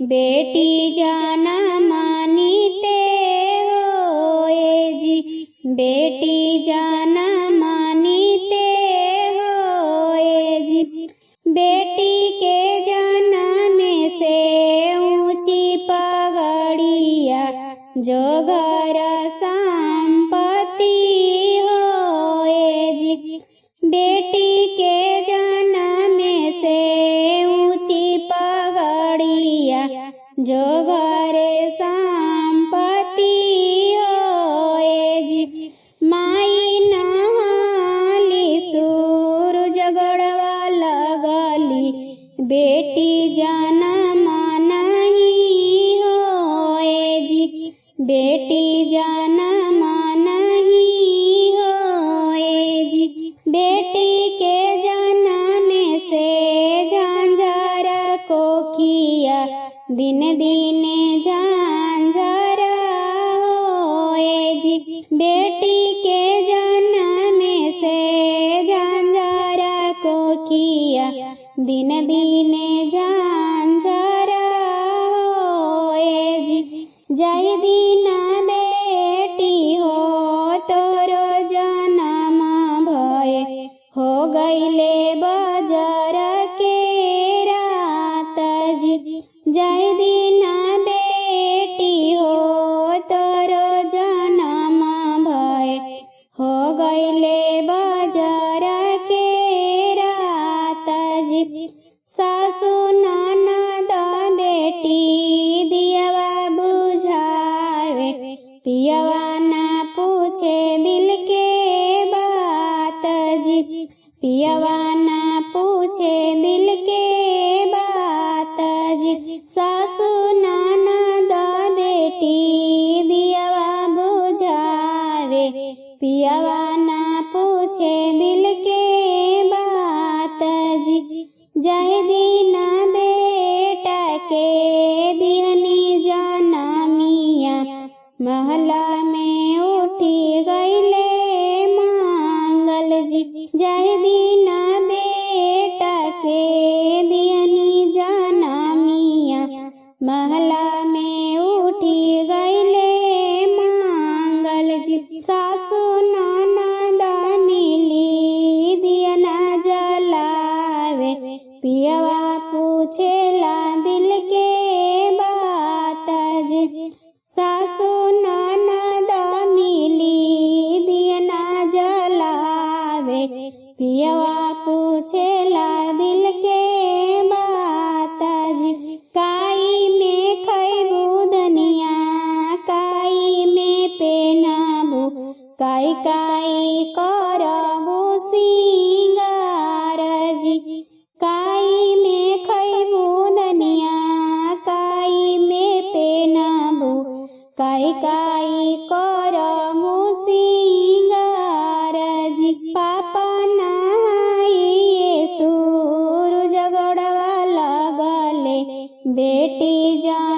बेटी जाना मानीते होए जी, बेटी जाना मानीते होए जी। बेटी के जन्म से ऊंची पगड़िया जो घर संपत्ति होए जी। बेटी के जन्म से ऊंची पगड़िया जो घर संपत्ति होए जी। माई नहाली सूरज गड़वा लगली, बेटी जन्म नहीं होए जी, बेटी जन्म नहीं होए जी। बेटी के जन्म से झांझर कोखिया दिन दिन झांझर होए जी। बेटी के जन्म से झांझर कोखिया दिन दिन झांझर होए जी। जय दिन बेटी हो तोरो जन्म भय, हो गईले बजर के रात जी। जय दिन बेटी हो तोरो जन्म भय, हो गईले बजर के रात जी। सासु ननद बेटी दियवा बुझावे, पियवा ना पूछे दिल के बात जी, पियवा ना पूछे दिल के बात जी। सासु ननद बेटी दियवा बुझावे, पियवा ना पूछे दिल के बात जी। जय दिन बेटा के दिहनी जनमिया, महला में उठी गईले मांगल जी। जय दिन बेटा के दिहनी जनमिया, महला में उठी गईले मांगल जी। सासु ननद मिली दिया ना जलावे, पियवा पूछेला दिल के बात जी। सासु ननद मिली दिया ना जलावे, पियवा पूछेला दिल के बात जी। काई में खैबू धनिया, काई में पेनाबू, काई काई करबू सिंगार जी। काई में खैबू धनिया, काई में पेनाबू, काई काई करबू सिंगार जी। पापा नहाइए सूरज गड़वा लगले, बेटी जा